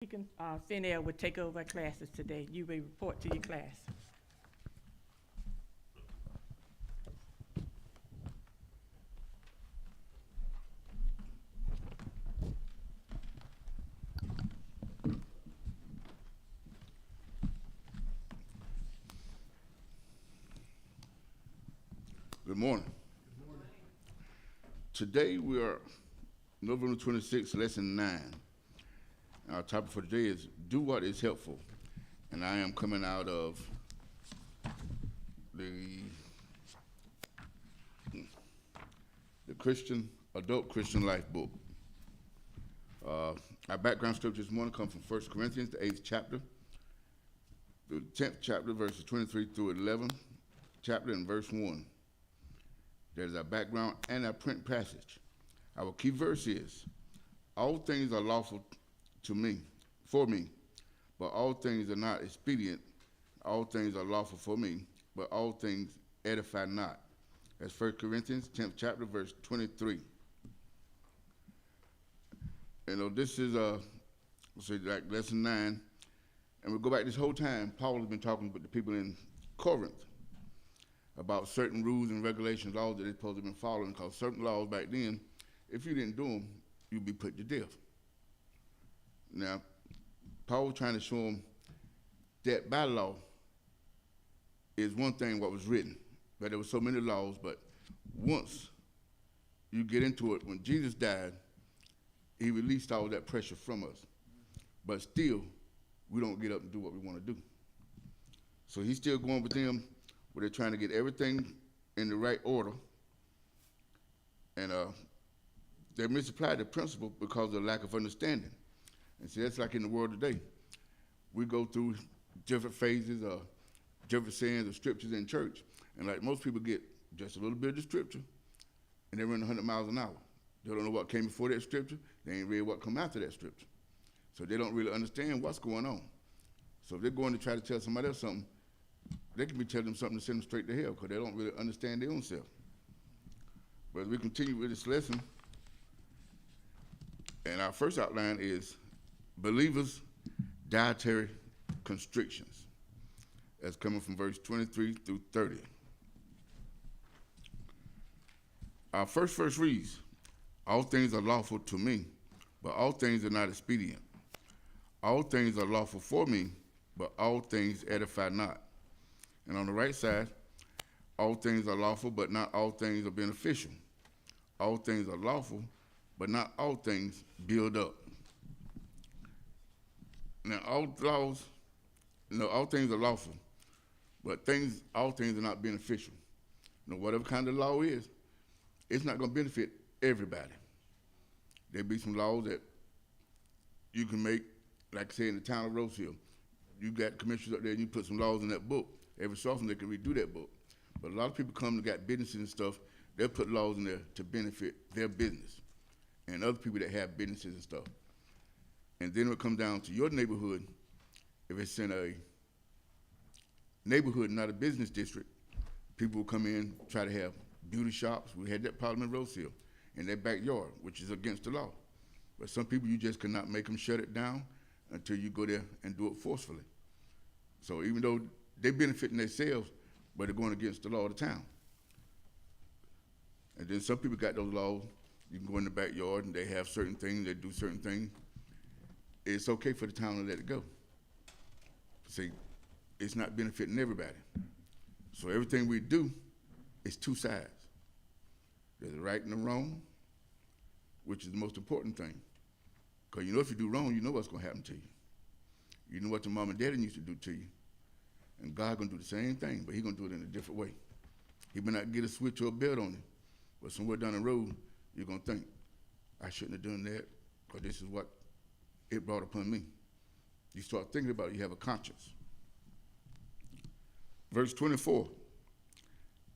Deacon Finell will take over classes today. You may report to your class. Good morning. Today we are November 26th, lesson 9. Our topic for today is do what is helpful. And I am coming out of the Adult Christian Life book. Our background scripture this morning comes from 1 Corinthians, the 8th chapter, the 10th chapter, verses 23 through 11, chapter and verse 1. There's our background and our print passage. Our key verse is, all things are lawful for me, but all things are not expedient. All things are lawful for me, but all things edify not. That's 1 Corinthians 10th chapter, verse 23. This is like lesson 9, and we go back this whole time. Paul has been talking with the people in Corinth about certain rules and regulations, laws that they're supposed to have been following, because certain laws back then, if you didn't do them, you'd be put to death. Now, Paul was trying to show them that by law is one thing what was written, but there were so many laws, but once you get into it, when Jesus died, he released all that pressure from us. But still, we don't get up and do what we want to do. So he's still going with them, where they're trying to get everything in the right order, and they misapplied the principle because of the lack of understanding. And see, that's like in the world today. We go through different phases or different sayings of scriptures in church, and like most people get just a little bit of the scripture, and they run 100 miles an hour. They don't know what came before that scripture. They ain't read what come after that scripture. So they don't really understand what's going on. So if they're going to try to tell somebody else something, they can be telling them something to send them straight to hell because they don't really understand their own self. But as we continue with this lesson, and our first outline is believers' dietary constrictions. That's coming from verse 23 through 30. Our first verse reads, all things are lawful to me, but all things are not expedient. All things are lawful for me, but all things edify not. And on the right side, all things are lawful, but not all things are beneficial. All things are lawful, but not all things build up. Now, all things are lawful, but all things are not beneficial. Whatever kind of law is, it's not going to benefit everybody. There'll be some laws that you can make, like I say, in the town of Rosehill. You got commissioners up there, and you put some laws in that book. Every so often they can redo that book. But a lot of people come and got businesses and stuff, they'll put laws in there to benefit their business and other people that have businesses and stuff. And then when it comes down to your neighborhood, if it's in a neighborhood, not a business district, people will come in, try to have beauty shops. We had that problem in Rosehill in their backyard, which is against the law. But some people, you just cannot make them shut it down until you go there and do it forcefully. So even though they're benefiting themselves, but they're going against the law of the town. And then some people got those laws. You can go in the backyard and they have certain things, they do certain things. It's okay for the town to let it go. See, it's not benefiting everybody. So everything we do is two sides. There's the right and the wrong, which is the most important thing. Because if you do wrong, you know what's going to happen to you. You know what your mom and daddy used to do to you. And God's going to do the same thing, but he's going to do it in a different way. He may not get a switch or a belt on him, but somewhere down the road, you're going to think, I shouldn't have done that, because this is what it brought upon me. You start thinking about it, you have a conscience. Verse 24,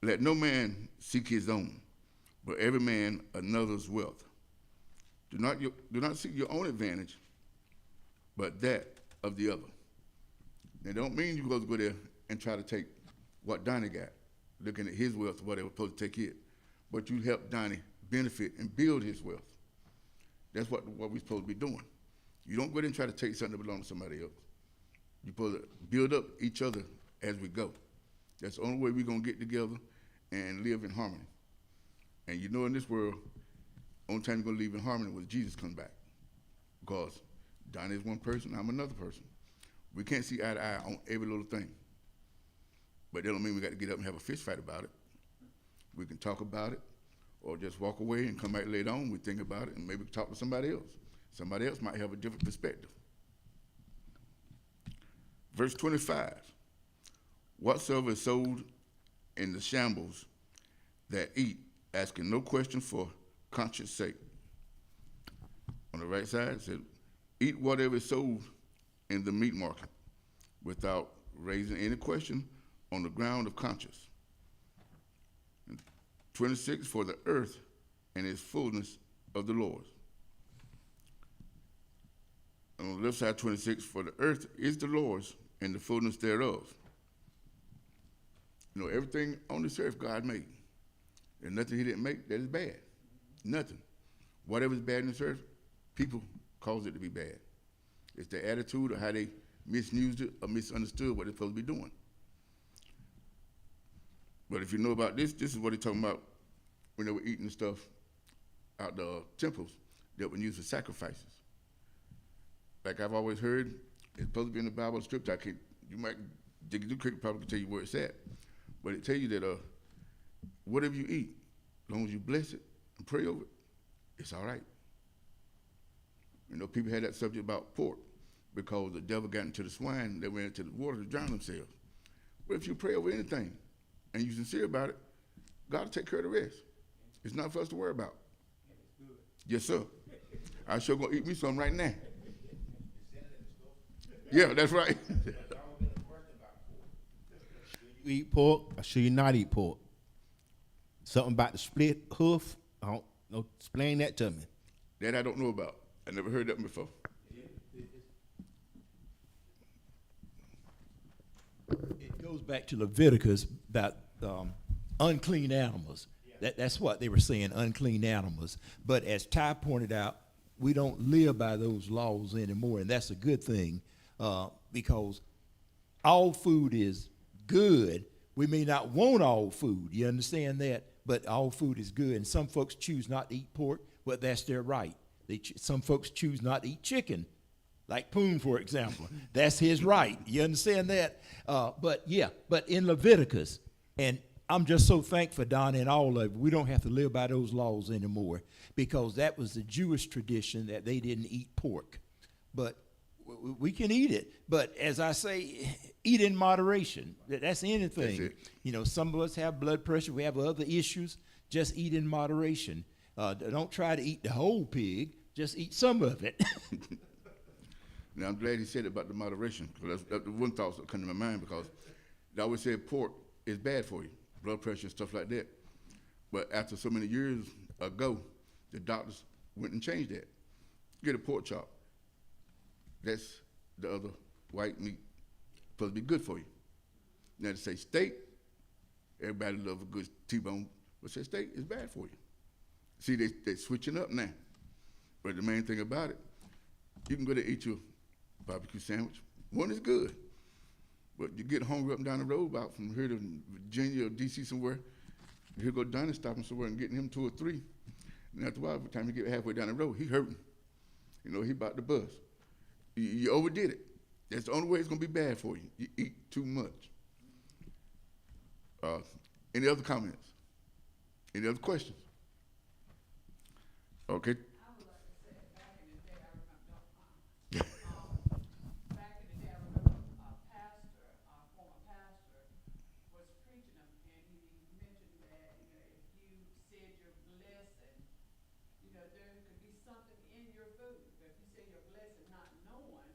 let no man seek his own, but every man another's wealth. Do not seek your own advantage, but that of the other. Now, don't mean you're supposed to go there and try to take what Donnie got, looking at his wealth, what they were supposed to take it. But you help Donnie benefit and build his wealth. That's what we're supposed to be doing. You don't go there and try to take something that belongs to somebody else. You're supposed to build up each other as we go. That's the only way we're going to get together and live in harmony. And you know, in this world, only time you're going to live in harmony when Jesus comes back. Because Donnie is one person, I'm another person. We can't see eye to eye on every little thing. But that don't mean we got to get up and have a fist fight about it. We can talk about it, or just walk away and come back later on. We think about it and maybe talk to somebody else. Somebody else might have a different perspective. Verse 25, whatsoever is sold in the shambles that eat, asking no question for conscience sake. On the right side, it said, eat whatever is sold in the meat market without raising any question on the ground of conscience. And 26, for the earth and its fullness of the Lord. On the left side, 26, for the earth is the Lord's and the fullness thereof. You know, everything on this earth God made. And nothing he didn't make that is bad. Nothing. Whatever is bad in this earth, people cause it to be bad. It's their attitude or how they misused it or misunderstood what they're supposed to be doing. But if you know about this, this is what they're talking about when they were eating the stuff out the temples that were used for sacrifices. Like I've always heard, it's supposed to be in the Bible, the scripture. You might dig it quick, probably can tell you where it's at. But it tell you that whatever you eat, as long as you bless it and pray over it, it's all right. You know, people had that subject about pork because the devil got into the swine, they went into the water to drown themselves. But if you pray over anything and you're sincere about it, God will take care of the rest. It's not for us to worry about. Yes, sir. I sure gonna eat me some right now. Yeah, that's right. You eat pork, or should you not eat pork? Something about the split hoof? I don't know. Explain that to me. That I don't know about. I never heard that before. It goes back to Leviticus about unclean animals. That's what they were saying, unclean animals. But as Ty pointed out, we don't live by those laws anymore, and that's a good thing because all food is good. We may not want all food, you understand that? But all food is good, and some folks choose not to eat pork, but that's their right. Some folks choose not to eat chicken, like Poon, for example. That's his right. You understand that? But in Leviticus, and I'm just so thankful, Don, and all of it, we don't have to live by those laws anymore because that was the Jewish tradition that they didn't eat pork. But we can eat it. But as I say, eat in moderation. That's anything. That's it. You know, some of us have blood pressure. We have other issues. Just eat in moderation. Don't try to eat the whole pig. Just eat some of it. Now, I'm glad he said about the moderation, because that's the one thought that comes to my mind, because they always said pork is bad for you, blood pressure and stuff like that. But after so many years ago, the doctors went and changed that. Get a pork chop. That's the other white meat. Supposed to be good for you. Now, to say steak, everybody loves a good T-bone, but say steak is bad for you. See, they're switching up now. But the main thing about it, you can go to eat your barbecue sandwich. One is good. But you get hungry up and down the road, about from here to Virginia or D.C. somewhere, here go Donnie stopping somewhere and getting him 2 or 3. And after a while, by the time you get halfway down the road, he hurting. You know, he about to bust. You overdid it. That's the only way it's going to be bad for you. You eat too much. Any other comments? Any other questions? Okay. I would like to say, back in the day, I remember, back in the day, I remember a pastor, a former pastor, was preaching and he mentioned that, you know, if you said your blessing, you know, there could be something in your food. But if you say your blessing not knowing,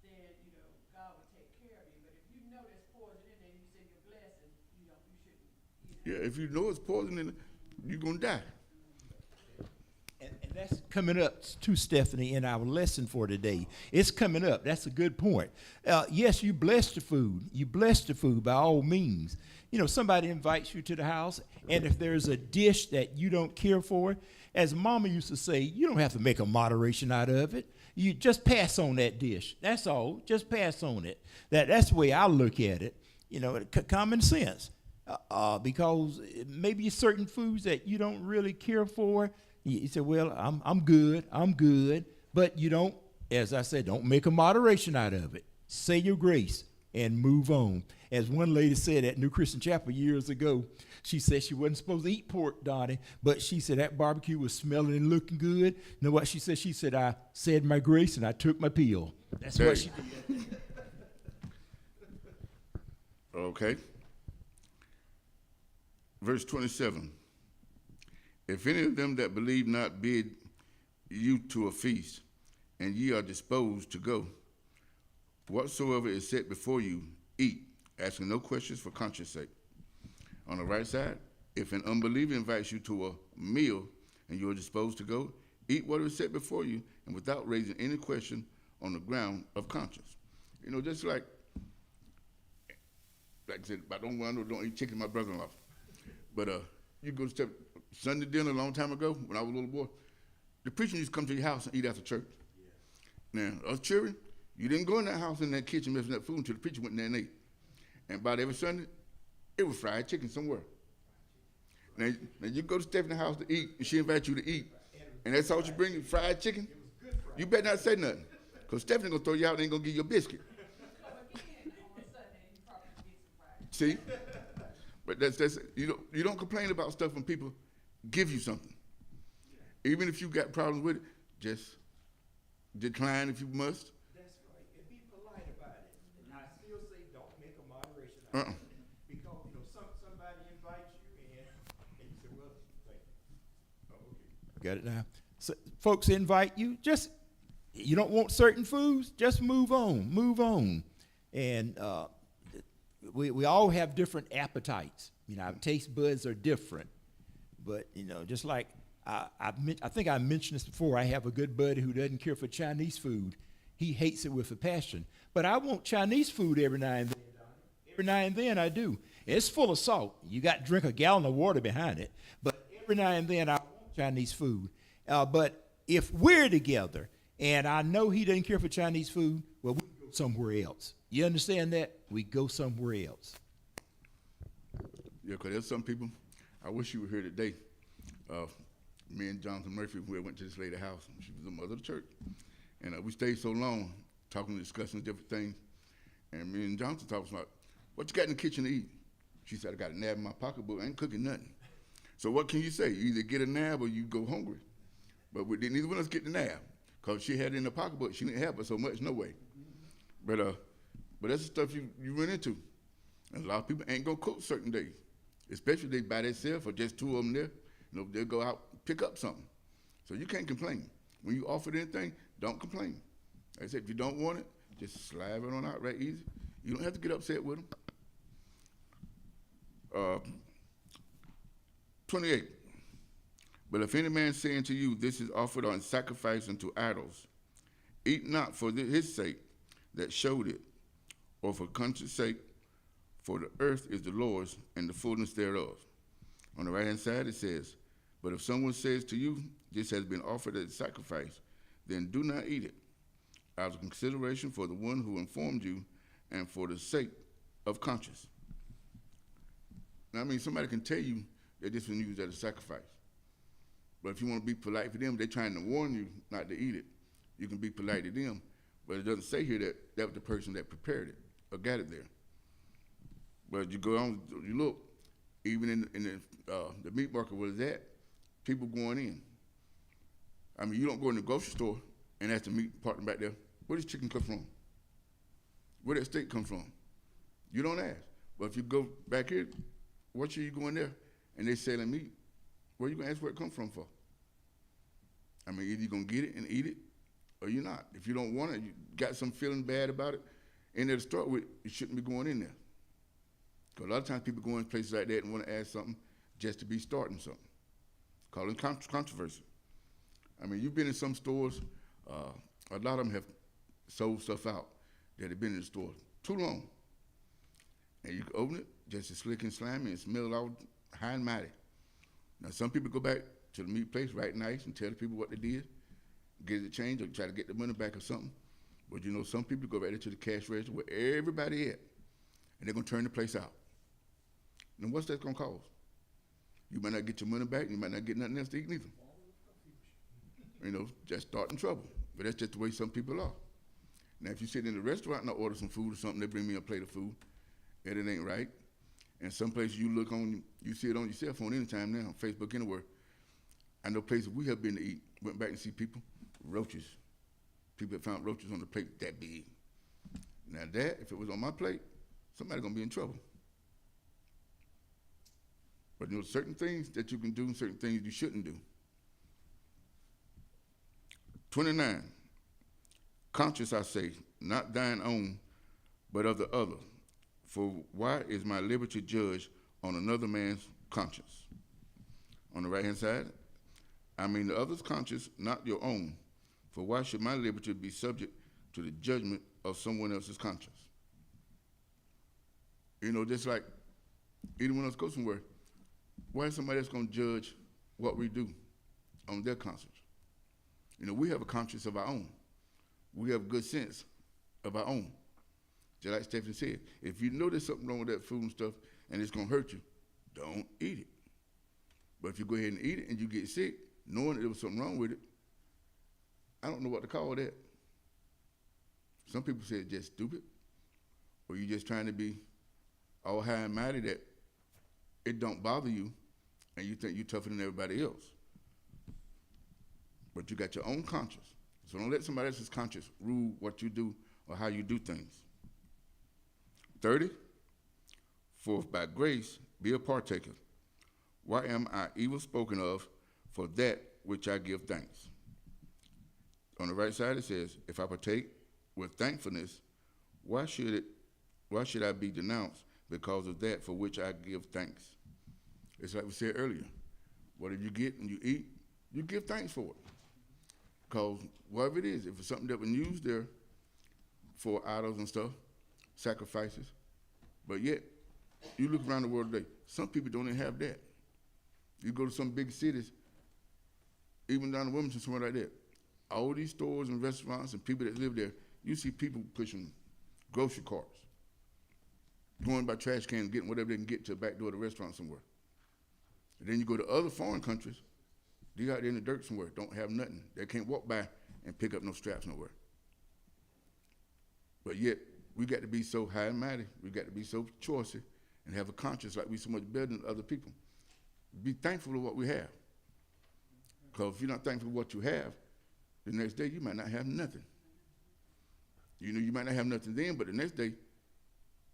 then, you know, God will take care of you. But if you know there's poison in there and you say your blessing, you know, you shouldn't eat it. Yeah, if you know it's poison in it, you're going to die. And that's coming up too, Stephanie, in our lesson for today. It's coming up. That's a good point. Yes, you bless the food. You bless the food by all means. You know, somebody invites you to the house, and if there's a dish that you don't care for, as Mama used to say, you don't have to make a moderation out of it. you just pass on that dish. That's all. Just pass on it. That's the way I look at it. You know, common sense. Because maybe certain foods that you don't really care for, you say, well, I'm good. But you don't, as I said, don't make a moderation out of it. Say your grace and move on. As one lady said at New Christian Chapel years ago, she said she wasn't supposed to eat pork, Donnie, but she said that barbecue was smelling and looking good. You know what she said? She said, I said my grace and I took my pill. That's what she did. Okay. Verse 27. If any of them that believe not bid you to a feast, and ye are disposed to go, whatsoever is set before you, eat, asking no questions for conscience sake. On the right side, if an unbeliever invites you to a meal and you are disposed to go, eat what is set before you, and without raising any question on the ground of conscience. You know, just like I said, I don't eat chicken, my brother-in-law. But you go to Sunday dinner a long time ago when I was a little boy, the preacher used to come to your house and eat after church. Yeah. Now, us children, you didn't go in that house in that kitchen messing up food until the preacher went in there and ate. And about every Sunday, it was fried chicken somewhere. Now you go to Stephanie's house to eat, and she invites you to eat, and that's all she brings you, fried chicken. You better not say nothing, because Stephanie gonna throw you out and ain't gonna give you a biscuit. See, but that's you don't complain about stuff when people give you something, even if you got problems with it. Just decline if you must. That's right, and be polite about it. And I still say don't make a moderation out of it. Because, you know, somebody invites you and you say, well, oh, okay. Got it now. So, folks invite you, just, you don't want certain foods, just move on. And we all have different appetites. You know, our taste buds are different. But, you know, just like I think I mentioned this before, I have a good buddy who doesn't care for Chinese food. He hates it with a passion. But I want Chinese food every now and then. Every now and then I do. It's full of salt. You got to drink a gallon of water behind it. But every now and then I want Chinese food. But if we're together and I know he doesn't care for Chinese food, well, we go somewhere else. You understand that? We go somewhere else. Yeah, because there's some people, I wish you were here today. Me and Jonathan Murphy, we went to this lady's house. She was the mother of the church. And we stayed so long talking, discussing different things. And me and Jonathan talked about, what you got in the kitchen to eat? She said, I got a nab in my pocketbook. I ain't cooking nothing. So what can you say? You either get a nab or you go hungry. But we didn't, neither one of us get the nab because she had it in the pocketbook. She didn't have it so much, no way. But that's the stuff you run into. And a lot of people ain't going to cook certain days, especially if they by themselves or just two of them there. You know, they'll go out pick up something. So you can't complain. When you offer anything, don't complain. Like I said, if you don't want it, just slide it on out right easy. You don't have to get upset with them. 28. But if any man say unto you, this is offered on sacrifice unto idols, eat not for his sake that showed it, or for conscience sake, for the earth is the Lord's and the fullness thereof. On the right-hand side it says, but if someone says to you, this has been offered as a sacrifice, then do not eat it, out of consideration for the one who informed you and for the sake of conscience. Now, I mean, somebody can tell you that this was used as a sacrifice. But if you want to be polite for them, they're trying to warn you not to eat it. You can be polite to them, but it doesn't say here that that was the person that prepared it or got it there. But you go on, you look, even in the meat market where it's at, people going in. I mean, you don't go in the grocery store and ask the meat partner back there, where does chicken come from? Where does steak come from? You don't ask. But if you go back here, what should you go in there and they selling meat? Where you gonna ask where it come from for? I mean, either you're gonna get it and eat it, or you're not. If you don't want it, you got some feeling bad about it, in there to start with, you shouldn't be going in there. Because a lot of times people go in places like that and want to add something just to be starting something. Call it controversy. I mean, you've been in some stores, a lot of them have sold stuff out that have been in the store too long. And you can open it just as slick and slimy and smell all high and mighty. Now, some people go back to the meat place right nice and tell the people what they did. get it changed or try to get the money back or something. But you know, some people go right into the cash register where everybody at, and they're gonna turn the place out. Then what's that gonna cause? You might not get your money back, and you might not get nothing else to eat neither. You know, just starting trouble. But that's just the way some people are. Now, if you sit in a restaurant and I order some food or something, they bring me a plate of food, and it ain't right. And some places you look on, you see it on your cell phone anytime now, Facebook, anywhere. I know places we have been to eat, went back and see people, roaches. People that found roaches on the plate that big. Now that, if it was on my plate, somebody's gonna be in trouble. But you know, certain things that you can do and certain things you shouldn't do. 29, conscious I say, not thine own, but of the other. For why is my liberty judged on another man's conscience? On the right-hand side, I mean the other's conscience, not your own. For why should my liberty be subject to the judgment of someone else's conscience? You know, just like anyone else goes somewhere, why is somebody else going to judge what we do on their conscience? You know, we have a conscience of our own. We have good sense of our own. Just like Stephanie said, if you know there's something wrong with that food and stuff and it's going to hurt you, don't eat it. But if you go ahead and eat it and you get sick, knowing that there was something wrong with it, I don't know what to call that. Some people say it's just stupid, or you're just trying to be all high and mighty that it don't bother you and you think you're tougher than everybody else. But you got your own conscience. So don't let somebody else's conscience rule what you do or how you do things. 30, for if by grace be a partaker, why am I evil spoken of for that which I give thanks? On the right side it says, if I partake with thankfulness, why should I be denounced because of that for which I give thanks? It's like we said earlier, whatever you get and you eat, you give thanks for it. Because whatever it is, if it's something that was used there for idols and stuff, sacrifices, but yet, you look around the world today, some people don't even have that. You go to some big cities, even down in Wilmington, somewhere like that, all these stores and restaurants and people that live there, you see people pushing grocery carts, going by trash cans, getting whatever they can get to the back door of the restaurant somewhere. And then you go to other foreign countries, they out there in the dirt somewhere, don't have nothing. They can't walk by and pick up no straps nowhere. But yet, we got to be so high and mighty, we got to be so choicy and have a conscience like we so much better than other people. Be thankful for what we have. Because if you're not thankful for what you have, the next day you might not have nothing. You know, you might not have nothing then, but the next day,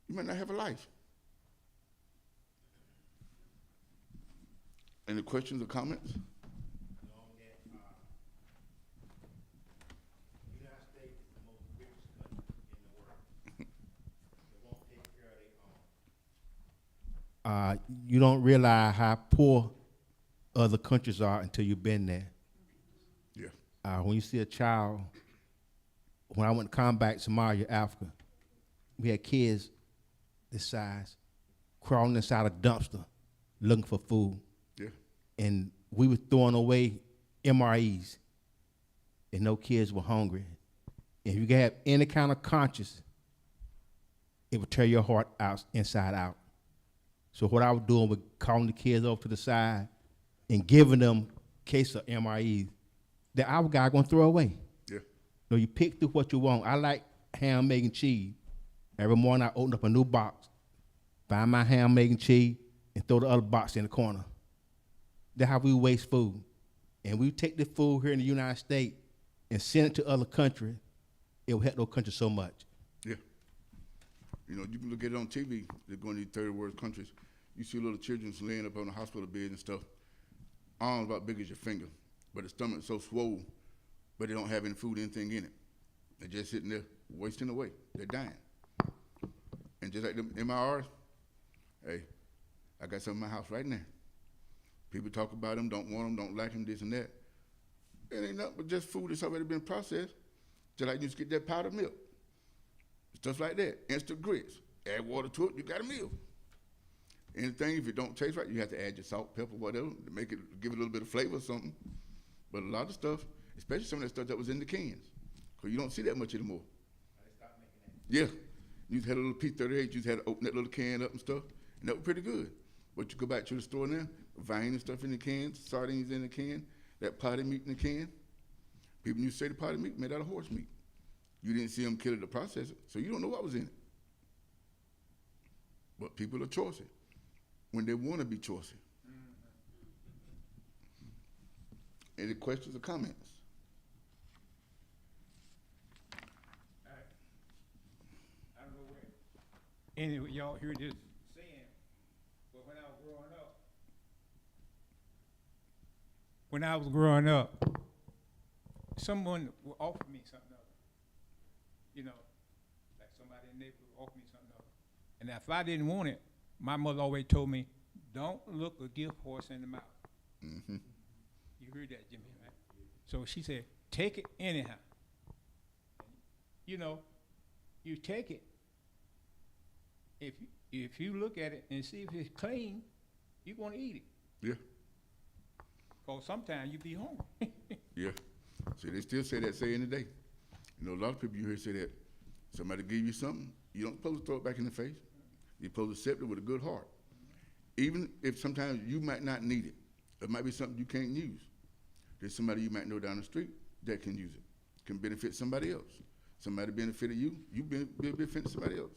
you might not have a life. Any questions or comments? You don't realize how poor other countries are until you've been there. Yeah. When you see a child, when I went to combat Somalia, Africa, we had kids this size crawling inside a dumpster looking for food. Yeah. And we were throwing away MREs, and no kids were hungry. And if you have any kind of conscience, it would tear your heart out, inside out. So what I was doing was calling the kids over to the side and giving them a case of MREs that our guy gonna throw away. Yeah. So you pick through what you want. I like ham, egg, and cheese. Every morning I open up a new box, find my ham, egg, and cheese, and throw the other box in the corner. That's how we waste food. And we take the food here in the United States and send it to other countries, it will help those countries so much. Yeah. You know, you can look at it on TV, they're going to these third world countries. You see little children laying up on the hospital bed and stuff, arms about big as your finger, but the stomach's so swollen, but they don't have any food, anything in it. They're just sitting there wasting away. They're dying. And just like them MRRs, hey, I got some in my house right now. People talk about them, don't want them, don't like them, this and that. It ain't nothing but just food that's already been processed. Just like you just get that powdered milk. Stuff like that, instant grits. Add water to it, you got a meal. Anything, if it don't taste right, you have to add your salt, pepper, whatever, to make it, give it a little bit of flavor or something. But a lot of stuff, especially some of that stuff that was in the cans, because you don't see that much anymore. Yeah, you had a little P38, you had to open that little can up and stuff, and that was pretty good. But you go back to the store now, vine and stuff in the cans, sardines in the can, that potted meat in the can. People used to say the potted meat made out of horse meat. You didn't see them kill it to process it, so you don't know what was in it. But people are choosy when they want to be choosy. Any questions or comments? I don't know where any of y'all hear this saying, but when I was growing up, someone would offer me something other. You know, like somebody in the neighborhood would offer me something other. And if I didn't want it, my mother always told me, don't look a gift horse in the mouth. Mm-hmm. You heard that, Jimmy, right? So she said, take it anyhow. You know, you take it. If you look at it and see if it's clean, you're going to eat it. Yeah, Because sometimes you be hungry. yeah. See, they still say that saying today. You know, a lot of people you hear say that somebody give you something, you don't supposed to throw it back in the face. You're supposed to accept it with a good heart. Even if sometimes you might not need it. It might be something you can't use. There's somebody you might know down the street that can use it, can benefit somebody else. Somebody benefited you, you benefit somebody else.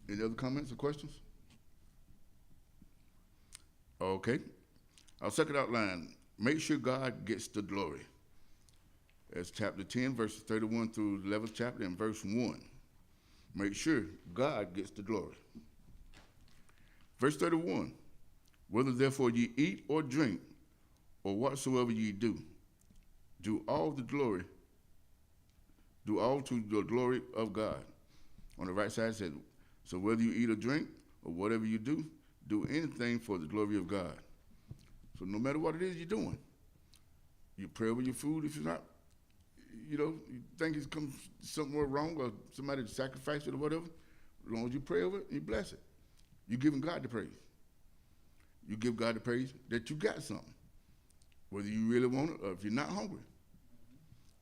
Any other comments or questions? Okay. Our second outline, make sure God gets the glory. That's chapter 10, verses 31 through the 11th chapter and verse 1. Make sure God gets the glory. Verse 31, whether therefore ye eat or drink, or whatsoever ye do, do all to the glory of God. On the right side it says, so whether you eat or drink, or whatever you do anything for the glory of God. So no matter what it is you're doing, you pray over your food. If you're not, you know, you think it's come somewhere wrong or somebody sacrificed it or whatever, as long as you pray over it, you bless it. You're giving God the praise. You give God the praise that you got something, whether you really want it or if you're not hungry.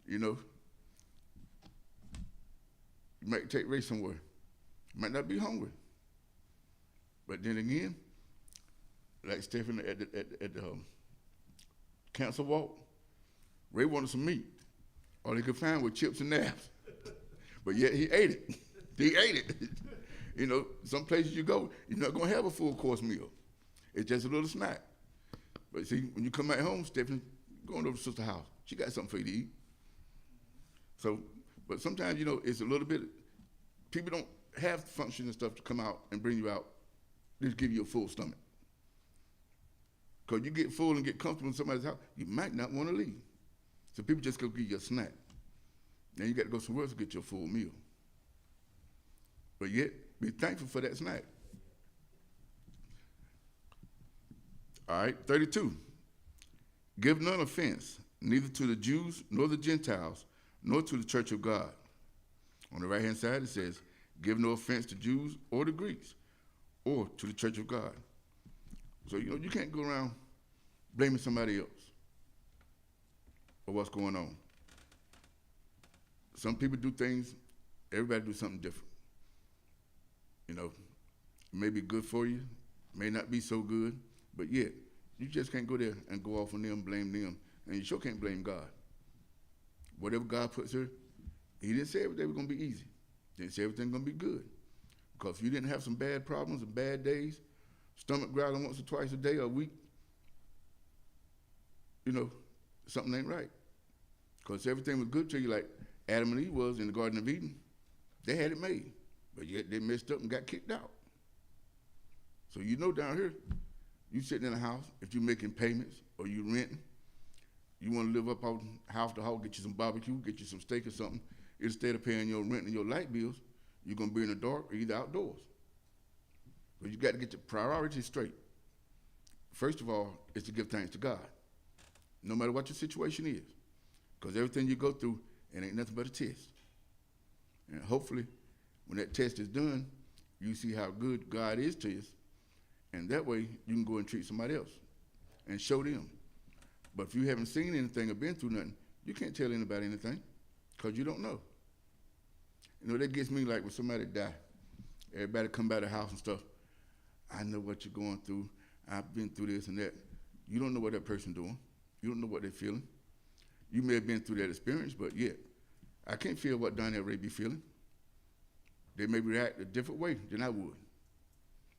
You know, you might take Ray somewhere. You might not be hungry. But then again, like Stephen at the cancer walk, Ray wanted some meat. All he could find was chips and naps. But yet he ate it. He ate it. You know, some places you go, you're not going to have a full course meal. It's just a little snack. But see, when you come back home, Stephanie, going over to sister's house. She got something for you to eat. So, but sometimes, you know, it's a little bit, people don't have functions and stuff to come out and bring you out, just give you a full stomach. Because you get full and get comfortable in somebody's house, you might not want to leave. So people just go give you a snack. Then you got to go somewhere else to get your full meal. But yet, be thankful for that snack. All right, 32. Give none offense, neither to the Jews nor the Gentiles, nor to the church of God. On the right-hand side, it says, give no offense to Jews or the Greeks, or to the church of God. So, you know, you can't go around blaming somebody else for what's going on. Some people do things, everybody do something different. You know, it may be good for you, may not be so good, but yet, you just can't go there and go off on them, blame them, and you sure can't blame God. Whatever God puts here, he didn't say everything was going to be easy. He didn't say everything was going to be good. Because if you didn't have some bad problems and bad days, stomach growling once or twice a day or a week, you know, something ain't right. Because everything was good to you like Adam and Eve was in the Garden of Eden. They had it made, but yet they messed up and got kicked out. So you know down here, you sitting in a house, if you're making payments or you renting, you want to live up on house to house, get you some barbecue, get you some steak or something. Instead of paying your rent and your light bills, you're going to be in the dark or either outdoors. But you got to get your priorities straight. First of all, is to give thanks to God, no matter what your situation is. Because everything you go through, it ain't nothing but a test. And hopefully, when that test is done, you see how good God is to you. And that way, you can go and treat somebody else and show them. But if you haven't seen anything or been through nothing, you can't tell anybody anything because you don't know. You know, that gets me like when somebody die. Everybody come by the house and stuff. I know what you're going through. I've been through this and that. You don't know what that person doing. You don't know what they're feeling. You may have been through that experience, but yet, I can't feel what Donnie and Ray be feeling. They may react a different way than I would.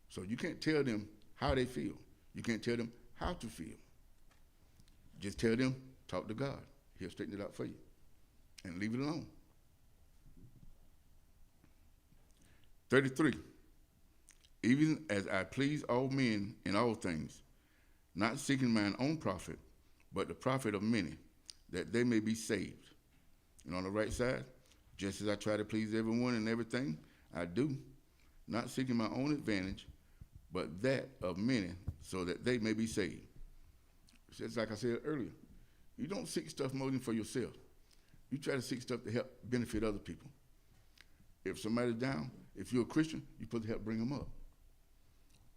So you can't tell them how they feel. You can't tell them how to feel. Just tell them, talk to God. He'll straighten it out for you. And leave it alone. 33. Even as I please all men in all things, not seeking mine own profit, but the profit of many, that they may be saved. And on the right side, just as I try to please everyone and everything, I do, not seeking my own advantage, but that of many, so that they may be saved. Just like I said earlier, you don't seek stuff more than for yourself. You try to seek stuff to help benefit other people. If somebody's down, if you're a Christian, you're supposed to help bring them up.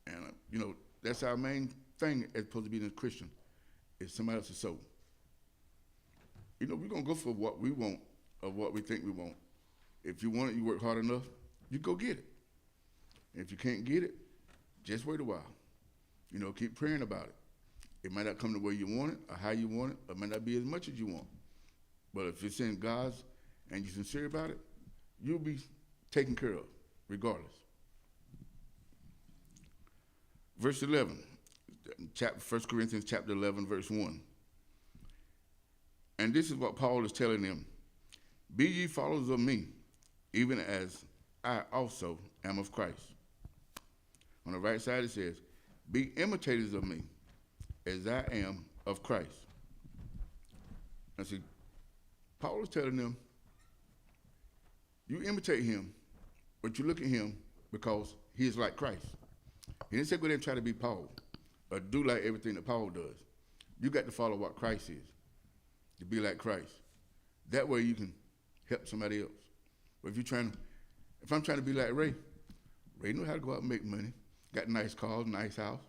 And, you know, that's our main thing as supposed to be a Christian, is somebody else's soul. You know, we're going to go for what we want or what we think we want. If you want it, you work hard enough, you go get it. And if you can't get it, just wait a while. You know, keep praying about it. It might not come the way you want it or how you want it, or it might not be as much as you want. But if it's in God's and you're sincere about it, you'll be taken care of, regardless. Verse 11, 1 Corinthians chapter 11, verse 1. And this is what Paul is telling them. Be ye followers of me, even as I also am of Christ. On the right side it says, be imitators of me, as I am of Christ. Now see, Paul is telling them, you imitate him, but you look at him because he is like Christ. He didn't say go there and try to be Paul or do like everything that Paul does. You got to follow what Christ is, to be like Christ. That way you can help somebody else. But if I'm trying to be like Ray knows how to go out and make money, got nice cars, nice house.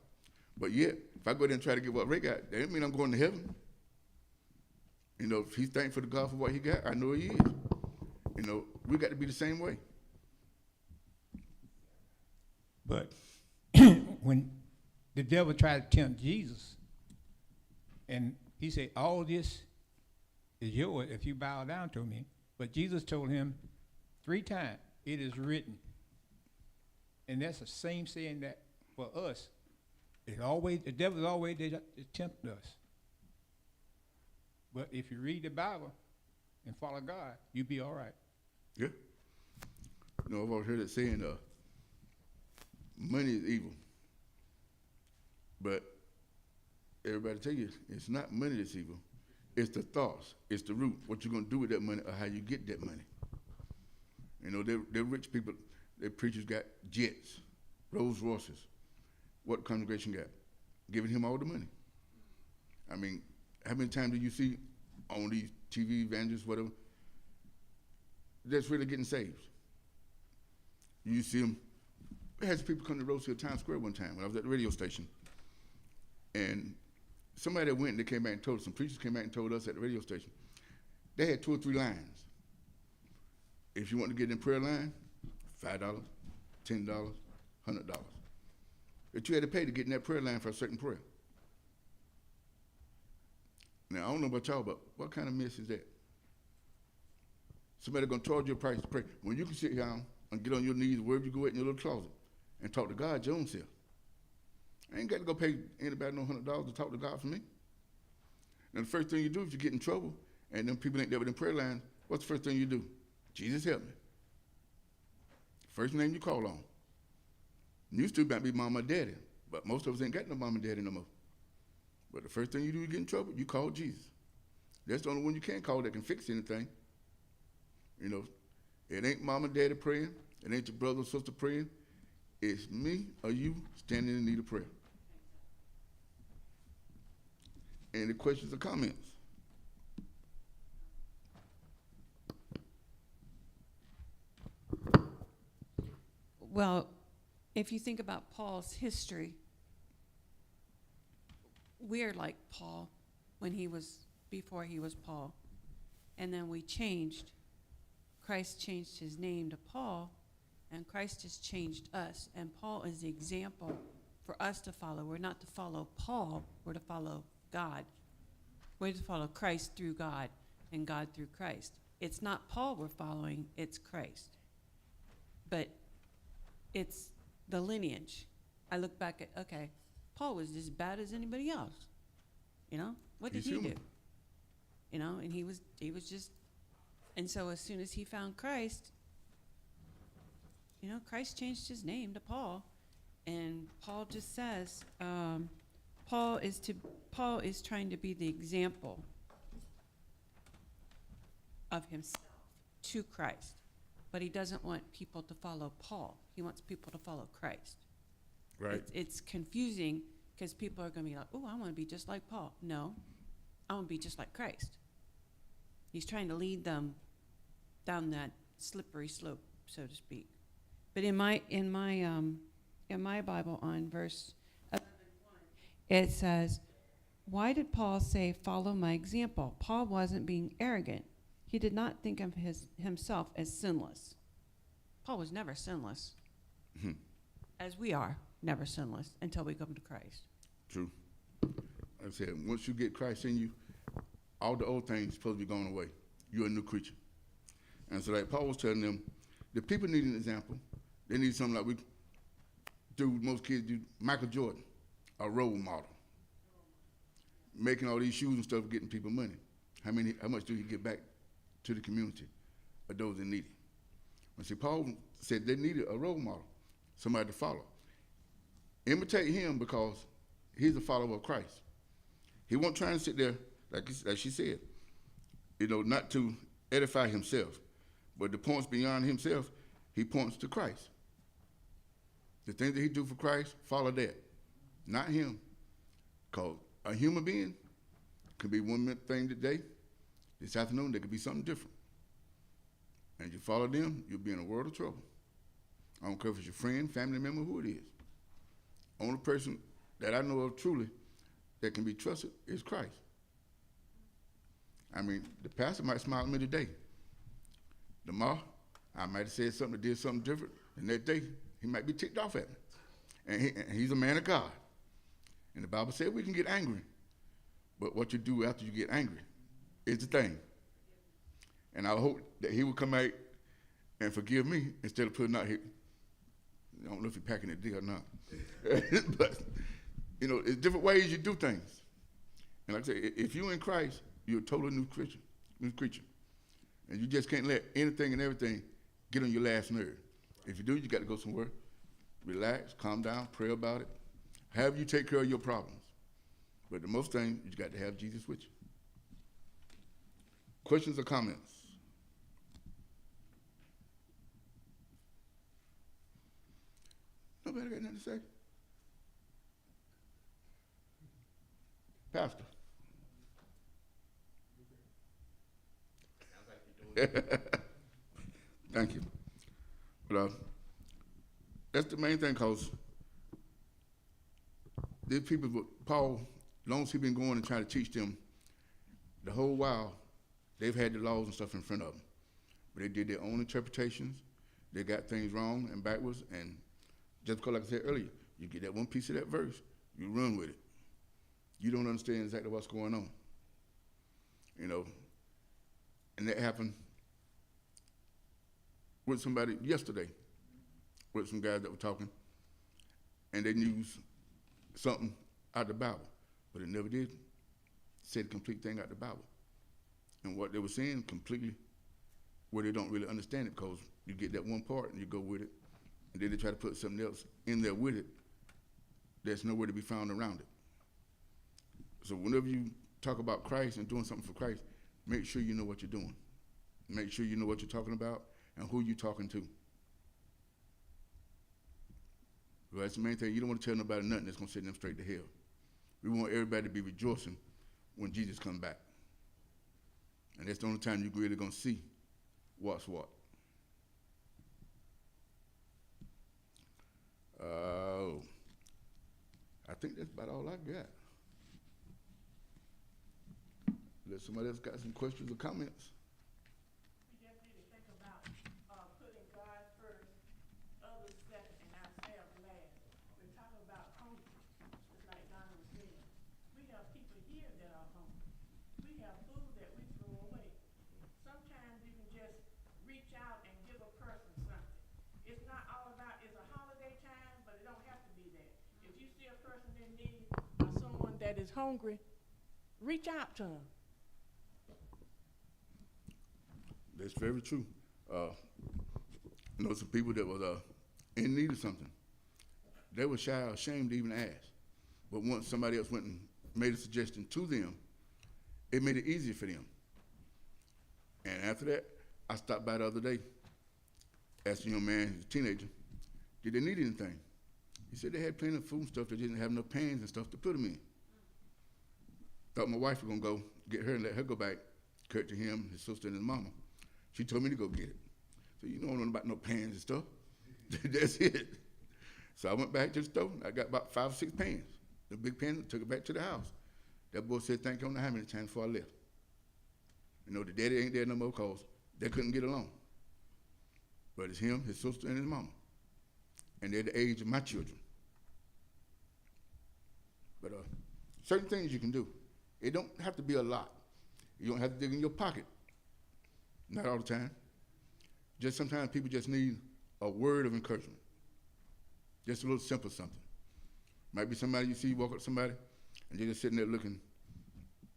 But yet, if I go there and try to get what Ray got, that doesn't mean I'm going to heaven. You know, if he's thankful to God for what he got, I know he is. You know, we got to be the same way. But when the devil tried to tempt Jesus, and he said, all this is yours if you bow down to me. But Jesus told him 3 times, it is written. And that's the same saying that for us, the devil is always there to tempt us. But if you read the Bible and follow God, you'll be all right. Yeah. You know, I've always heard it saying, money is evil. But everybody tell you, it's not money that's evil. It's the thoughts. It's the root. What you're going to do with that money or how you get that money. You know, they're rich people. Their preachers got jets, Rolls Royces. What congregation got? Giving him all the money. I mean, how many times do you see on these TV evangelists, whatever, that's really getting saved? You see them. I had some people come to Rose Hill Times Square one time when I was at the radio station. And somebody that went and they came back and told us, some preachers came back and told us at the radio station, they had 2 or 3 lines. If you want to get in prayer line, $5, $10, $100. That you had to pay to get in that prayer line for a certain prayer. Now, I don't know about y'all, but what kind of mess is that? Somebody going to charge you a price to pray. When you can sit down and get on your knees wherever you go in your little closet and talk to God your own self. I ain't got to go pay anybody no $100 to talk to God for me. Now, the first thing you do if you get in trouble and them people ain't there with them prayer lines, what's the first thing you do? Jesus, help me. First name you call on. Used to might be mama or daddy, but most of us ain't got no mama and daddy no more. But the first thing you do, you get in trouble, you call Jesus. That's the only one you can call that can fix anything. You know, it ain't mama and daddy praying. It ain't your brother or sister praying. It's me or you standing in need of prayer. Any questions or comments? Well, if you think about Paul's history, we're like Paul. before he was Paul. And then we changed. Christ changed his name to Paul, and Christ has changed us. And Paul is the example for us to follow. We're not to follow Paul, we're to follow God. We're to follow Christ through God and God through Christ. It's not Paul we're following, it's Christ. But it's the lineage. I look back at, okay, Paul was as bad as anybody else. You know, what did He's he human. do? You know, and he was just, and so as soon as he found Christ, you know, Christ changed his name to Paul, and Paul just says, Paul is trying to be the example of himself to Christ, but he doesn't want people to follow Paul. He wants people to follow Christ. Right. It's confusing because people are going to be like, oh, I want to be just like Paul. No, I want to be just like Christ. He's trying to lead them down that slippery slope, so to speak. But in my Bible, on verse 11:1, it says, "Why did Paul say, 'Follow my example'? Paul wasn't being arrogant. He did not think of himself as sinless." Paul was never sinless, as we are never sinless until we come to Christ. True. Like I said, once you get Christ in you, all the old things supposed to be going away. You're a new creature. And so like Paul was telling them, the people need an example. They need something like we do, most kids do, Michael Jordan, a role model. Making all these shoes and stuff, getting people money. How much do he give back to the community or those that need it? And see, Paul said they needed a role model, somebody to follow. Imitate him because he's a follower of Christ. He won't try and sit there, like she said, you know, not to edify himself, but the points beyond himself, he points to Christ. The things that he do for Christ, follow that, not him. Because a human being could be one thing today, this afternoon there could be something different. And you follow them, you'll be in a world of trouble. I don't care if it's your friend, family member, who it is. Only person that I know of truly that can be trusted is Christ. I mean, the pastor might smile at me today. Tomorrow, I might have said something or did something different, and that day, he might be ticked off at me. And he's a man of God. And the Bible said we can get angry, but what you do after you get angry is the thing. And I hope that he will come out and forgive me instead of putting out here. I don't know if he's packing it there or not. But, you know, it's different ways you do things. And like I say, if you're in Christ, you're a totally new creature. And you just can't let anything and everything get on your last nerve. If you do, you got to go somewhere, relax, calm down, pray about it. Have you take care of your problems. But the most thing, you got to have Jesus with you. Questions or comments? Nobody got nothing to say? Pastor. Thank you. But that's the main thing, because these people, Paul, as long as he's been going and trying to teach them, the whole while, they've had the laws and stuff in front of them. But they did their own interpretations. They got things wrong and backwards. And just because, like I said earlier, you get that one piece of that verse, you run with it. You don't understand exactly what's going on. You know, and that happened with somebody yesterday, with some guys that were talking, and they used something out of the Bible, but it never did say the complete thing out of the Bible. And what they were saying completely, where they don't really understand it, because you get that one part and you go with it, and then they try to put something else in there with it that's nowhere to be found around it. So whenever you talk about Christ and doing something for Christ, make sure you know what you're doing. Make sure you know what you're talking about and who you're talking to. Well, that's the main thing. You don't want to tell nobody nothing that's going to send them straight to hell. We want everybody to be rejoicing when Jesus comes back. And that's the only time you're really going to see what's what. I think that's about all I got. Let somebody else got some questions or comments. We just need to think about, putting God first, others second, and ourselves last. We're talking about hunger, just like Donna was saying. We have people here that are hungry. We have food that we throw away. Sometimes you can just reach out and give a person something. It's not all about, it's a holiday time, but it don't have to be that. If you see a person in need or someone that is hungry, reach out to them. That's very true. I know some people that was in need of something. They were shy or ashamed to even ask. But once somebody else went and made a suggestion to them, it made it easier for them. And after that, I stopped by the other day, asked a young man, he's a teenager, did they need anything? He said they had plenty of food and stuff, they didn't have enough pans and stuff to put them in. Thought my wife was gonna go get her and let her go back, cut to him, his sister, and his mama. She told me to go get it. So you don't know about no pans and stuff. That's it. So I went back to the store. I got about 5 or 6 pans. The big pan, took it back to the house. That boy said, thank you, I don't know how many times before I left. You know, the daddy ain't there no more because they couldn't get along. But it's him, his sister, and his mama. And they're the age of my children. But certain things you can do. It don't have to be a lot. You don't have to dig in your pocket. Not all the time. Just sometimes people just need a word of encouragement. Just a little simple something. Might be somebody you see walk up to somebody and they're just sitting there looking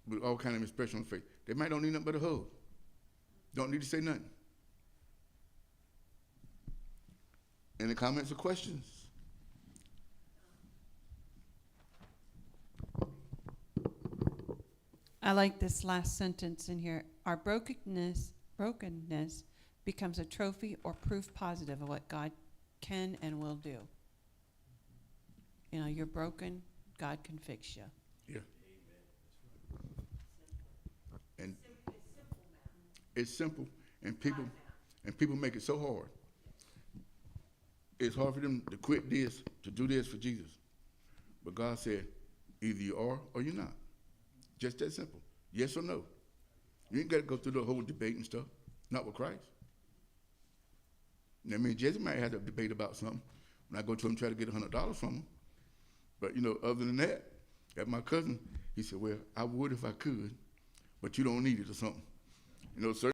with all kind of expression on their face. They might don't need nothing but a hug. Don't need to say nothing. Any comments or questions? I like this last sentence in here. Our brokenness becomes a trophy or proof positive of what God can and will do. You know, you're broken, God can fix you. Yeah. And it's simple, and people make it so hard. It's hard for them to quit this, to do this for Jesus. But God said, either you are or you're not. Just that simple. Yes or no. You ain't got to go through the whole debate and stuff. Not with Christ. I mean, Jesse might have a debate about something. When I go to him, try to get $100 from him. But, you know, other than that, at my cousin, he said, well, I would if I could, but you don't need it or something. You know, certain